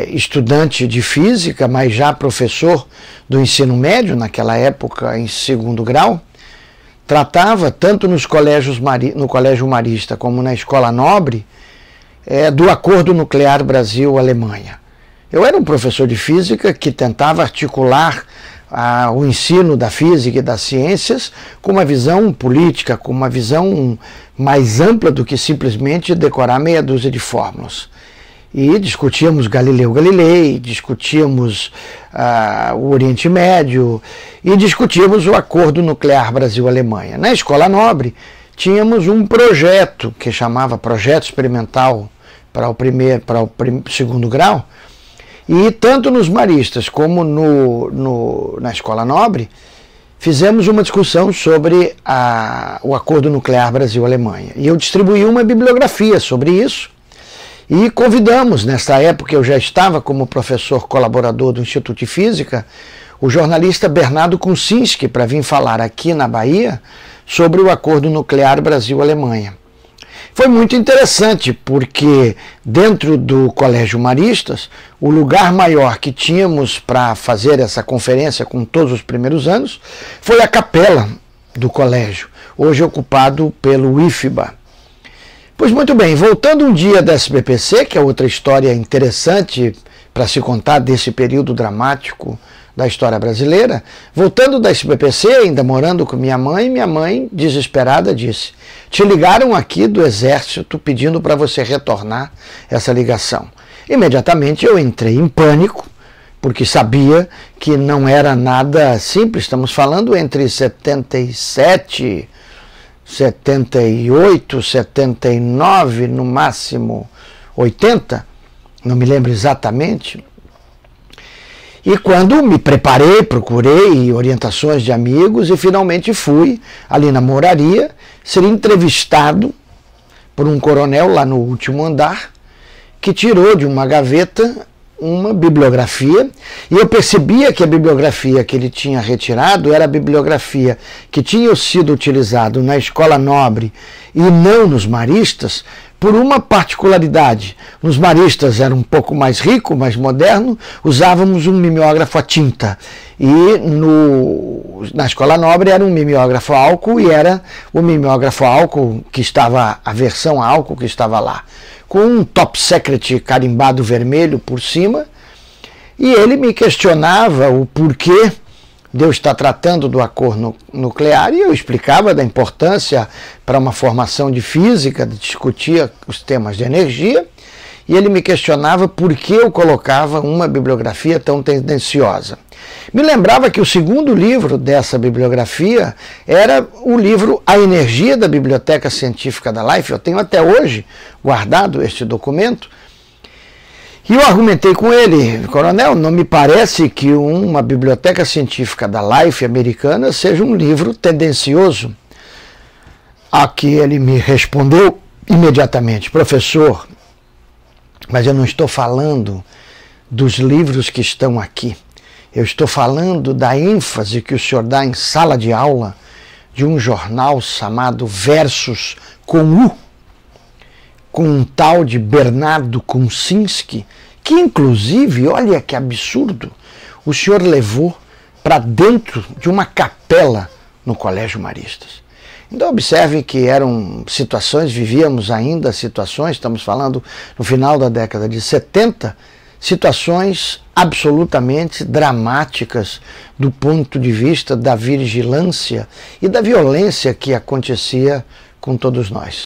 estudante de física, mas já professor do ensino médio, naquela época em 2º grau, tratava tanto no Colégio Marista como na Escola Nobre do Acordo Nuclear Brasil-Alemanha. Eu era um professor de física que tentava articular o ensino da física e das ciências com uma visão política, com uma visão mais ampla do que simplesmente decorar meia dúzia de fórmulas. E discutíamos Galileu Galilei, discutíamos o Oriente Médio e discutíamos o Acordo Nuclear Brasil-Alemanha. Na Escola Nobre tínhamos um projeto que chamava Projeto Experimental para o 2º grau, e tanto nos maristas como na Escola Nobre fizemos uma discussão sobre o Acordo Nuclear Brasil-Alemanha. E eu distribuí uma bibliografia sobre isso e convidamos, nesta época eu já estava como professor colaborador do Instituto de Física, o jornalista Bernardo Kuncinski para vir falar aqui na Bahia sobre o Acordo Nuclear Brasil-Alemanha. Foi muito interessante porque dentro do Colégio Maristas, o lugar maior que tínhamos para fazer essa conferência com todos os primeiros anos foi a capela do colégio, hoje ocupado pelo IFBA. Pois muito bem, voltando um dia da SBPC, que é outra história interessante para se contar desse período dramático da história brasileira, voltando da SBPC, ainda morando com minha mãe desesperada disse: te ligaram aqui do Exército pedindo para você retornar essa ligação. Imediatamente eu entrei em pânico, porque sabia que não era nada simples, estamos falando entre 77, 78, 79, no máximo 80, não me lembro exatamente. E quando me preparei, procurei orientações de amigos e finalmente fui ali na Moraria ser entrevistado por um coronel lá no último andar que tirou de uma gaveta uma bibliografia, e eu percebia que a bibliografia que ele tinha retirado era a bibliografia que tinha sido utilizado na Escola Nobre e não nos maristas, por uma particularidade. Nos maristas era um pouco mais rico, mais moderno, usávamos um mimeógrafo a tinta, e na Escola Nobre era um mimeógrafo a álcool, e era o mimeógrafo a álcool que estava, a versão a álcool que estava lá, com um top secret carimbado vermelho por cima, e ele me questionava o porquê de eu estar tratando do acordo nuclear, e eu explicava da importância para uma formação de física, de discutir os temas de energia, e ele me questionava por que eu colocava uma bibliografia tão tendenciosa. Me lembrava que o segundo livro dessa bibliografia era o livro A Energia da Biblioteca Científica da Life. Eu tenho até hoje guardado este documento. E eu argumentei com ele: coronel, não me parece que uma biblioteca científica da Life americana seja um livro tendencioso. A que ele me respondeu imediatamente: professor, mas eu não estou falando dos livros que estão aqui. Eu estou falando da ênfase que o senhor dá em sala de aula de um jornal chamado Versus com U, com um tal de Bernardo Kuncinski, que inclusive, olha que absurdo, o senhor levou para dentro de uma capela no Colégio Maristas. Então observem que eram situações, vivíamos ainda situações, estamos falando no final da década de 70, situações absolutamente dramáticas do ponto de vista da vigilância e da violência que acontecia com todos nós.